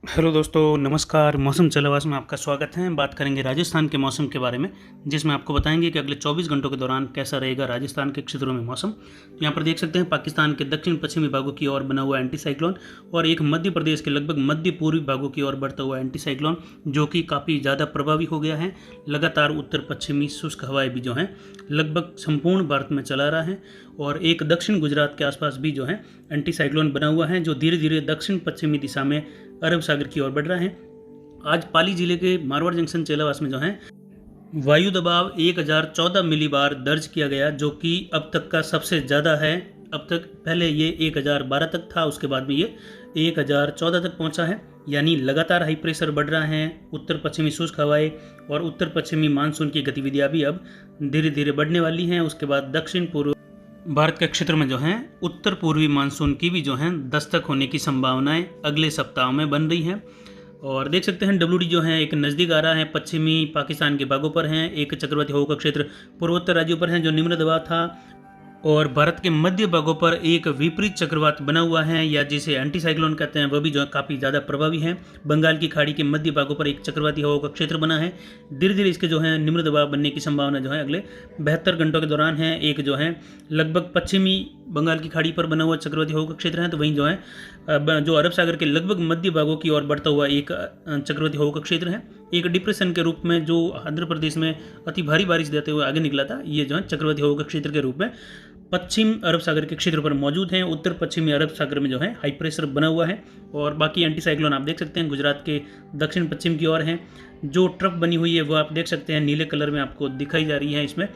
Hello दोस्तों, नमस्कार। मौसम चलावास में आपका स्वागत है। बात करेंगे राजस्थान के मौसम के बारे में, जिसमें आपको बताएंगे कि अगले 24 घंटों के दौरान कैसा रहेगा राजस्थान के क्षेत्रों में मौसम। तो यहाँ पर देख सकते हैं पाकिस्तान के दक्षिण पश्चिमी भागों की ओर बना हुआ एंटी साइक्लोन और एक मध्य प्रदेश के लगभग मध्य पूर्वी भागों की ओर बढ़ता हुआ एंटी साइक्लोन, जो कि काफ़ी ज़्यादा प्रभावी हो गया है। लगातार उत्तर पश्चिमी शुष्क हवाएं भी जो हैं लगभग संपूर्ण भारत में चला रहा है और एक दक्षिण गुजरात के आसपास भी जो है एंटी साइक्लोन बना हुआ है, जो धीरे धीरे दक्षिण पश्चिमी दिशा में अरब सागर की ओर बढ़ रहा है। आज पाली जिले के मारवाड़ जंक्शन चेलावास में जो है वायु दबाव 1014 मिलीबार दर्ज किया गया, जो कि अब तक का सबसे ज़्यादा है। अब तक पहले ये 1012 तक था, उसके बाद में ये 1014 तक पहुंचा है। यानी लगातार हाई प्रेशर बढ़ रहा है। उत्तर पश्चिमी शुष्क हवाएं और उत्तर पश्चिमी मानसून की गतिविधियाँ भी अब धीरे धीरे बढ़ने वाली हैं। उसके बाद दक्षिण पूर्व भारत के क्षेत्र में जो है उत्तर पूर्वी मानसून की भी जो है दस्तक होने की संभावनाएं अगले सप्ताह में बन रही हैं। और देख सकते हैं WD जो है एक नज़दीक आ रहा है, पश्चिमी पाकिस्तान के भागों पर हैं। एक चक्रवाती हवा का क्षेत्र पूर्वोत्तर राज्यों पर है जो निम्न दबाव था, और भारत के मध्य भागों पर एक विपरीत चक्रवात बना हुआ है, या जिसे एंटी साइक्लोन कहते हैं, वह भी जो है काफ़ी ज़्यादा प्रभावी है। बंगाल की खाड़ी के मध्य भागों पर एक चक्रवाती हवा का क्षेत्र बना है। धीरे धीरे इसके जो है निम्न दबाव बनने की संभावना जो है अगले 72 घंटों के दौरान है। एक जो है लगभग पश्चिमी बंगाल की खाड़ी पर बना हुआ चक्रवाती हवा का क्षेत्र है, तो वहीं जो है जो अरब सागर के लगभग मध्य भागों की ओर बढ़ता हुआ एक चक्रवाती हवा का क्षेत्र है। एक डिप्रेशन के रूप में जो आंध्र प्रदेश में अति भारी बारिश देते हुए आगे निकला था, ये जो है चक्रवाती हवा का क्षेत्र के रूप में पश्चिम अरब सागर के क्षेत्र पर मौजूद हैं। उत्तर पश्चिमी अरब सागर में जो है हाई प्रेशर बना हुआ है और बाकी एंटी साइक्लोन आप देख सकते हैं गुजरात के दक्षिण पश्चिम की ओर हैं। जो ट्रफ बनी हुई है वो आप देख सकते हैं नीले कलर में आपको दिखाई जा रही है इसमें,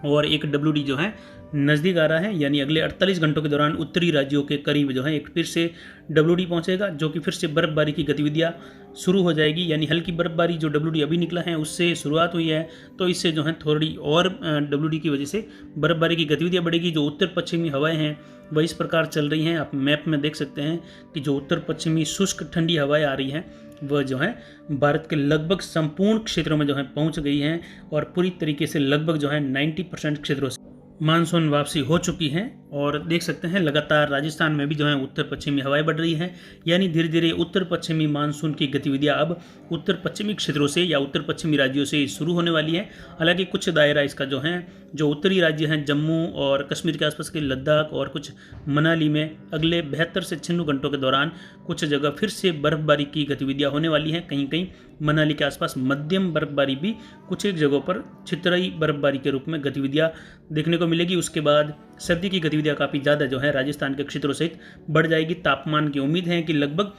और एक WD जो है नज़दीक आ रहा है। यानी अगले 48 घंटों के दौरान उत्तरी राज्यों के करीब जो है एक फिर से WD पहुंचेगा, जो कि फिर से बर्फबारी की गतिविधियां शुरू हो जाएगी। यानी हल्की बर्फबारी जो WD अभी निकला है उससे शुरुआत हुई है, तो इससे जो है थोड़ी और WD की वजह से बर्फबारी की गतिविधियां बढ़ेगी। जो उत्तर पश्चिमी हवाएं हैं वह इस प्रकार चल रही हैं। आप मैप में देख सकते हैं कि जो उत्तर पश्चिमी शुष्क ठंडी हवाएं आ रही हैं वह जो है भारत के लगभग संपूर्ण क्षेत्रों में जो है पहुंच गई हैं और पूरी तरीके से लगभग जो है 90% क्षेत्रों से मानसून वापसी हो चुकी है। और देख सकते हैं लगातार राजस्थान में भी जो है उत्तर पश्चिमी हवाएं बढ़ रही हैं। यानी धीरे धीरे उत्तर पश्चिमी मानसून की गतिविधियां अब उत्तर पश्चिमी क्षेत्रों से या उत्तर पश्चिमी राज्यों से शुरू होने वाली है। हालांकि कुछ दायरा इसका जो है जो उत्तरी राज्य हैं जम्मू और कश्मीर के आसपास के लद्दाख और कुछ मनाली में अगले 72 से 96 घंटों के दौरान कुछ जगह फिर से बर्फबारी की गतिविधियां होने वाली हैं। कहीं कहीं मनाली के आसपास मध्यम बर्फबारी भी, कुछ एक जगहों पर छितराई बर्फबारी के रूप में गतिविधियां देखने को मिलेगी। उसके बाद सर्दी की गतिविधियां काफ़ी ज़्यादा जो है राजस्थान के क्षेत्रों सहित बढ़ जाएगी। तापमान की उम्मीद है कि लगभग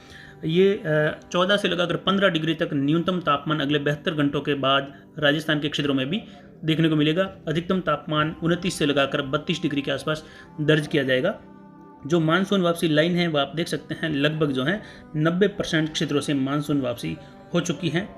ये 14 से लगाकर 15 डिग्री तक न्यूनतम तापमान अगले 72 घंटों के बाद राजस्थान के क्षेत्रों में भी देखने को मिलेगा। अधिकतम तापमान 29 से लगाकर 32 डिग्री के आसपास दर्ज किया जाएगा। जो मानसून वापसी लाइन है वह आप देख सकते हैं लगभग जो है 90% क्षेत्रों से मानसून वापसी हो चुकी है।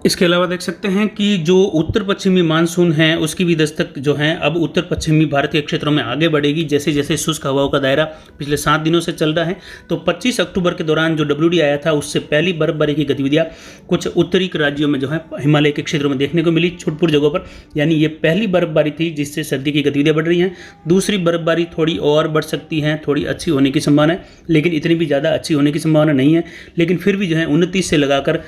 इसके अलावा देख सकते हैं कि जो उत्तर पश्चिमी मानसून है उसकी भी दस्तक जो है अब उत्तर पश्चिमी भारत के क्षेत्रों में आगे बढ़ेगी। जैसे जैसे शुष्क हवाओं का दायरा पिछले 7 दिनों से चल रहा है, तो 25 अक्टूबर के दौरान जो WD आया था उससे पहली बर्फबारी की गतिविधियां कुछ उत्तरी राज्यों में जो है हिमालय के क्षेत्रों में देखने को मिली छुटपुर जगहों पर। यानी ये पहली बर्फबारी थी जिससे सर्दी की गतिविधियां बढ़ रही हैं। दूसरी बर्फबारी थोड़ी और बढ़ सकती है, थोड़ी अच्छी होने की संभावना है, लेकिन इतनी भी ज़्यादा अच्छी होने की संभावना नहीं है। लेकिन फिर भी जो है 29 से लगाकर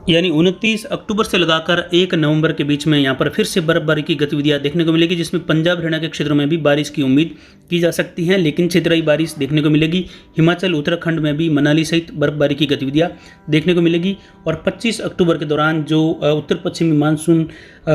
यानी 29 अक्टूबर से लगाकर 1 नवंबर के बीच में यहाँ पर फिर से बर्फबारी की गतिविधियाँ देखने को मिलेगी, जिसमें पंजाब हरियाणा के क्षेत्रों में भी बारिश की उम्मीद की जा सकती है, लेकिन छितराई बारिश देखने को मिलेगी। हिमाचल उत्तराखंड में भी मनाली सहित बर्फबारी की गतिविधियाँ देखने को मिलेगी। और 25 अक्टूबर के दौरान जो उत्तर पश्चिमी मानसून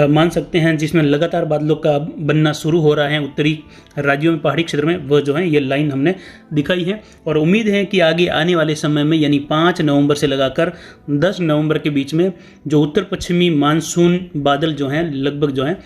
मान सकते हैं, जिसमें लगातार बादलों का बनना शुरू हो रहा है उत्तरी राज्यों में, पहाड़ी क्षेत्र में, वह जो है ये लाइन हमने दिखाई है। और उम्मीद है कि आगे आने वाले समय में यानी 5 नवंबर से लगाकर 10 नवंबर के बीच में जो उत्तर पश्चिमी मानसून बादल जो हैं लगभग जो है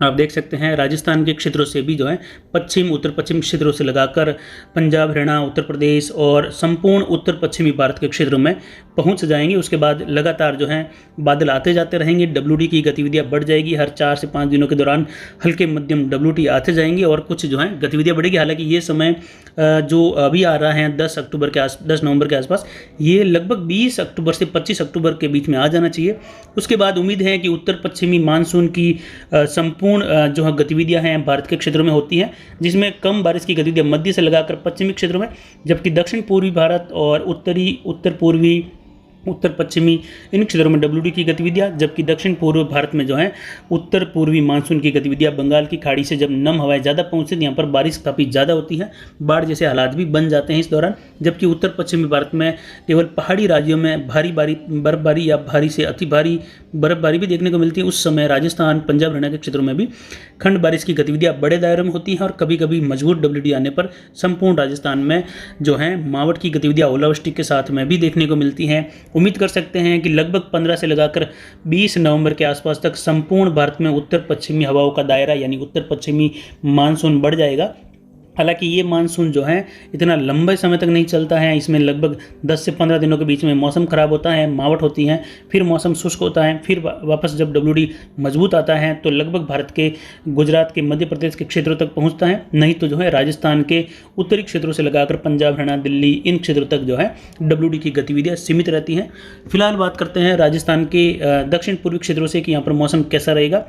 आप देख सकते हैं राजस्थान के क्षेत्रों से भी जो है पश्चिम उत्तर पश्चिम क्षेत्रों से लगाकर पंजाब हरियाणा उत्तर प्रदेश और संपूर्ण उत्तर पश्चिमी भारत के क्षेत्रों में पहुंच जाएंगे। उसके बाद लगातार जो है बादल आते जाते रहेंगे। WD की गतिविधियां बढ़ जाएगी। हर 4 से 5 दिनों के दौरान हल्के मध्यम WD आते जाएंगे और कुछ जो है गतिविधियां बढ़ेगी। हालांकि ये समय जो अभी आ रहा है 10 नवंबर के आसपास, ये लगभग 20 अक्टूबर से 25 अक्टूबर के बीच में आ जाना चाहिए। उसके बाद उम्मीद है कि उत्तर पश्चिमी मानसून की संपूर्ण जो है गतिविधियां हैं भारत के क्षेत्रों में होती हैं, जिसमें कम बारिश की गतिविधियां मध्य से लगाकर पश्चिमी क्षेत्रों में, जबकि दक्षिण पूर्वी भारत और उत्तर पूर्वी उत्तर पश्चिमी इन क्षेत्रों में डब्ल्यूडी की गतिविधियाँ, जबकि दक्षिण पूर्व भारत में जो है उत्तर पूर्वी मानसून की गतिविधियाँ। बंगाल की खाड़ी से जब नम हवाएं ज़्यादा पहुँचती हैं, यहाँ पर बारिश काफ़ी ज़्यादा होती है, बाढ़ जैसे हालात भी बन जाते हैं इस दौरान। जबकि उत्तर पश्चिमी भारत में केवल पहाड़ी राज्यों में भारी बर्फबारी या भारी से अति भारी बर्फबारी भी देखने को मिलती है। उस समय राजस्थान, पंजाब, हरियाणा के क्षेत्रों में भी खंड बारिश की गतिविधियाँ बड़े दायरे में होती हैं और कभी कभी मजबूत डब्ल्यूडी आने पर संपूर्ण राजस्थान में जो है मावठ की गतिविधियाँ ओलावृष्टि के साथ में भी देखने को मिलती हैं। उम्मीद कर सकते हैं कि लगभग 15 से लगाकर 20 नवंबर के आसपास तक संपूर्ण भारत में उत्तर पश्चिमी हवाओं का दायरा यानी उत्तर पश्चिमी मानसून बढ़ जाएगा। हालांकि ये मानसून जो है इतना लंबे समय तक नहीं चलता है, इसमें लगभग 10 से 15 दिनों के बीच में मौसम खराब होता है, मावठ होती है, फिर मौसम शुष्क होता है, फिर वापस जब डब्ल्यूडी मजबूत आता है तो लगभग भारत के गुजरात के, मध्य प्रदेश के क्षेत्रों तक पहुंचता है। नहीं तो जो है राजस्थान के उत्तरी क्षेत्रों से लगाकर पंजाब, हरियाणा, दिल्ली इन क्षेत्रों तक जो है डब्ल्यूडी की गतिविधियाँ सीमित रहती हैं। फिलहाल बात करते हैं राजस्थान के दक्षिण पूर्वी क्षेत्रों से कि यहाँ पर मौसम कैसा रहेगा।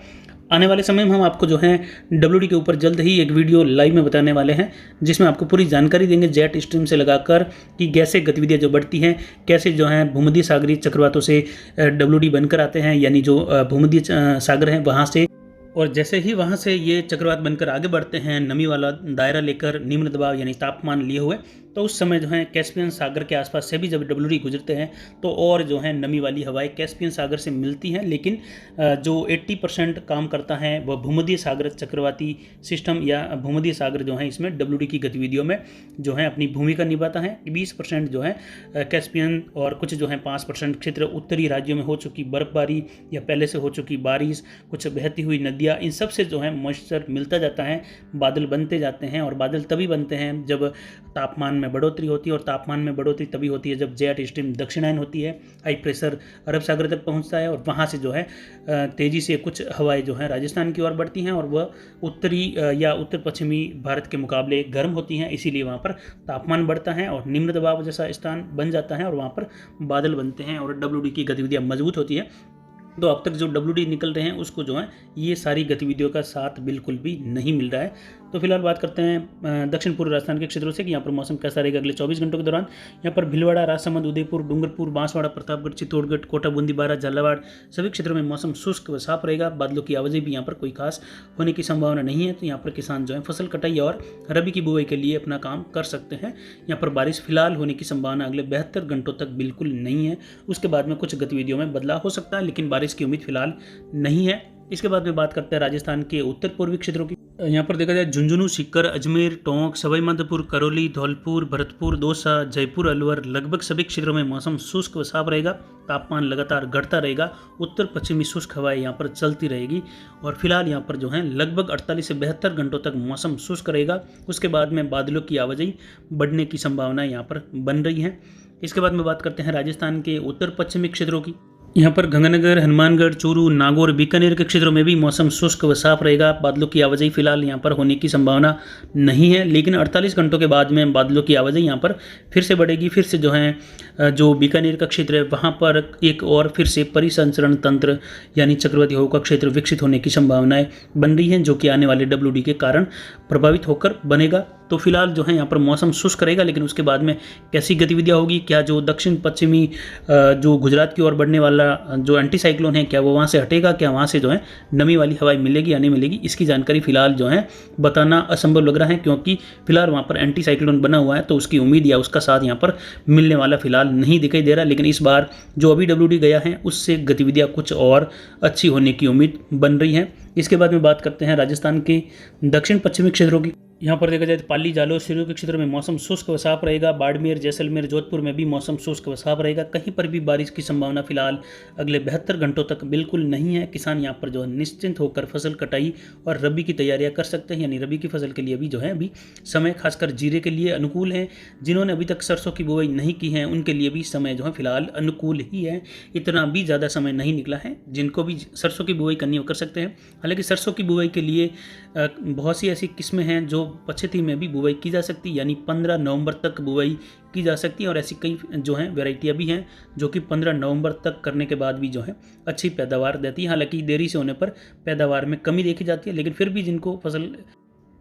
आने वाले समय में हम आपको जो है डब्ल्यूडी के ऊपर जल्द ही एक वीडियो लाइव में बताने वाले हैं, जिसमें आपको पूरी जानकारी देंगे जेट स्ट्रीम से लगाकर कि कैसे गतिविधियां जो बढ़ती हैं, कैसे जो है भूमध्य सागरीय चक्रवातों से डब्ल्यूडी बनकर आते हैं, यानी जो भूमध्य सागर है वहाँ से, और जैसे ही वहाँ से ये चक्रवात बनकर आगे बढ़ते हैं नमी वाला दायरा लेकर, निम्न दबाव यानी तापमान लिए हुए, तो उस समय जो है कैस्पियन सागर के आसपास से भी जब डब्ल्यूडी गुजरते हैं तो और जो है नमी वाली हवाएं कैस्पियन सागर से मिलती हैं। लेकिन जो 80% काम करता है वह भूमध्य सागर चक्रवाती सिस्टम या भूमध्य सागर जो है इसमें डब्ल्यूडी की गतिविधियों में जो है अपनी भूमिका निभाता है। 20% जो है कैस्पियन और कुछ जो है 5% क्षेत्र उत्तरी राज्यों में हो चुकी बर्फबारी या पहले से हो चुकी बारिश, कुछ बहती हुई नदियाँ, इन सब से जो है मॉइस्चर मिलता जाता है, बादल बनते जाते हैं। और बादल तभी बनते हैं जब तापमान में बढ़ोतरी होती है, और तापमान में बढ़ोतरी तभी होती है जब जेट स्ट्रीम दक्षिणायन होती है, हाई प्रेशर अरब सागर तक पहुंचता है और वहां से जो है तेजी से कुछ हवाएं जो है राजस्थान की ओर बढ़ती हैं और वह उत्तरी या उत्तर पश्चिमी भारत के मुकाबले गर्म होती हैं, इसीलिए वहां पर तापमान बढ़ता है और निम्न दबाव जैसा स्थान बन जाता है और वहां पर बादल बनते हैं और डब्ल्यूडी की गतिविधियां मजबूत होती है। तो अब तक जो डब्ल्यूडी निकल रहे हैं उसको जो है ये सारी गतिविधियों का साथ बिल्कुल भी नहीं मिल रहा है। तो फिलहाल बात करते हैं दक्षिण पूर्व राजस्थान के क्षेत्रों से कि यहाँ पर मौसम कैसा रहेगा अगले 24 घंटों के दौरान। यहाँ पर भीलवाड़ा, राजसमंद, उदयपुर, डूंगरपुर, बांसवाड़ा, प्रतापगढ़, चित्तौड़गढ़, कोटा, बूंदी, बारा, झालावाड़ सभी क्षेत्रों में मौसम शुष्क व साफ रहेगा। बादलों की आवाजाही भी यहाँ पर कोई खास होने की संभावना नहीं है। तो यहाँ पर किसान जो है फसल कटाई और रबी की बुआई के लिए अपना काम कर सकते हैं। यहाँ पर बारिश फिलहाल होने की संभावना अगले 72 घंटों तक बिल्कुल नहीं है। उसके बाद में कुछ गतिविधियों में बदलाव हो सकता है, लेकिन बारिश की उम्मीद फिलहाल नहीं है। इसके बाद में बात करते हैं राजस्थान के उत्तर पूर्वी क्षेत्रों की। यहाँ पर देखा जाए झुंझुनू, सीकर, अजमेर, टोंक, सवाई माधोपुर, करौली, धौलपुर, भरतपुर, दौसा, जयपुर, अलवर लगभग सभी क्षेत्रों में मौसम शुष्क व साफ रहेगा। तापमान लगातार घटता रहेगा। उत्तर पश्चिमी शुष्क हवाएं यहाँ पर चलती रहेगी और फिलहाल यहाँ पर जो है लगभग 48 से 72 घंटों तक मौसम शुष्क रहेगा। उसके बाद में बादलों की आवाजाही बढ़ने की संभावना यहाँ पर बन रही है। इसके बाद में बात करते हैं राजस्थान के उत्तर पश्चिमी क्षेत्रों की। यहाँ पर गंगानगर, हनुमानगढ़, चूरू, नागौर, बीकानेर के क्षेत्रों में भी मौसम शुष्क व साफ रहेगा। बादलों की आवाजाही फिलहाल यहाँ पर होने की संभावना नहीं है, लेकिन 48 घंटों के बाद में बादलों की आवाजाही यहाँ पर फिर से बढ़ेगी। फिर से जो है जो बीकानेर का क्षेत्र है वहाँ पर एक और फिर से परिसंचरण तंत्र यानी चक्रवाती हवा का क्षेत्र विकसित होने की संभावनाएं बन रही हैं, जो कि आने वाले डब्ल्यूडी के कारण प्रभावित होकर बनेगा। तो फिलहाल जो है यहाँ पर मौसम शुष्क रहेगा, लेकिन उसके बाद में कैसी गतिविधियाँ होगी, क्या जो दक्षिण पश्चिमी जो गुजरात की ओर बढ़ने वाला जो एंटी साइक्लोन है क्या वो वहाँ से हटेगा, क्या वहाँ से जो है नमी वाली हवाएं मिलेगी या नहीं मिलेगी, इसकी जानकारी फिलहाल जो है बताना असंभव लग रहा है, क्योंकि फिलहाल वहाँ पर एंटी साइक्लोन बना हुआ है। तो उसकी उम्मीद या उसका साथ यहाँ पर मिलने वाला फिलहाल नहीं दिखाई दे रहा। लेकिन इस बार जो अभी डब्ल्यूडी गया है उससे गतिविधियाँ कुछ और अच्छी होने की उम्मीद बन रही है। इसके बाद में बात करते हैं राजस्थान के दक्षिण पश्चिमी क्षेत्रों की। यहाँ पर देखा जाए तो पाली, जालौर, सिरोही के क्षेत्र में मौसम शुष्क व साफ रहेगा। बाड़मेर, जैसलमेर, जोधपुर में भी मौसम शुष्क व साफ रहेगा। कहीं पर भी बारिश की संभावना फिलहाल अगले 72 घंटों तक बिल्कुल नहीं है। किसान यहाँ पर जो है निश्चिंत होकर फसल कटाई और रबी की तैयारियां कर सकते हैं, यानी रबी की फसल के लिए भी जो है अभी समय खासकर जीरे के लिए अनुकूल है। जिन्होंने अभी तक सरसों की बुआई नहीं की है उनके लिए भी समय जो है फिलहाल अनुकूल ही है। इतना भी ज़्यादा समय नहीं निकला है, जिनको भी सरसों की बुआई करनी हो कर सकते हैं। हालांकि सरसों की बुआई के लिए बहुत सी ऐसी किस्में हैं जो पछेती में भी बुआई की जा सकती है, यानी 15 नवंबर तक बुआई की जा सकती है। और ऐसी कई जो हैं वैरायटियाँ भी हैं जो कि 15 नवंबर तक करने के बाद भी जो है अच्छी पैदावार देती है। हालांकि देरी से होने पर पैदावार में कमी देखी जाती है, लेकिन फिर भी जिनको फसल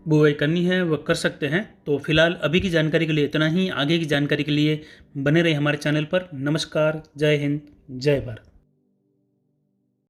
बुआई करनी है वह कर सकते हैं। तो फिलहाल अभी की जानकारी के लिए इतना ही। आगे की जानकारी के लिए बने रहे हमारे चैनल पर। नमस्कार, जय हिंद, जय भारत।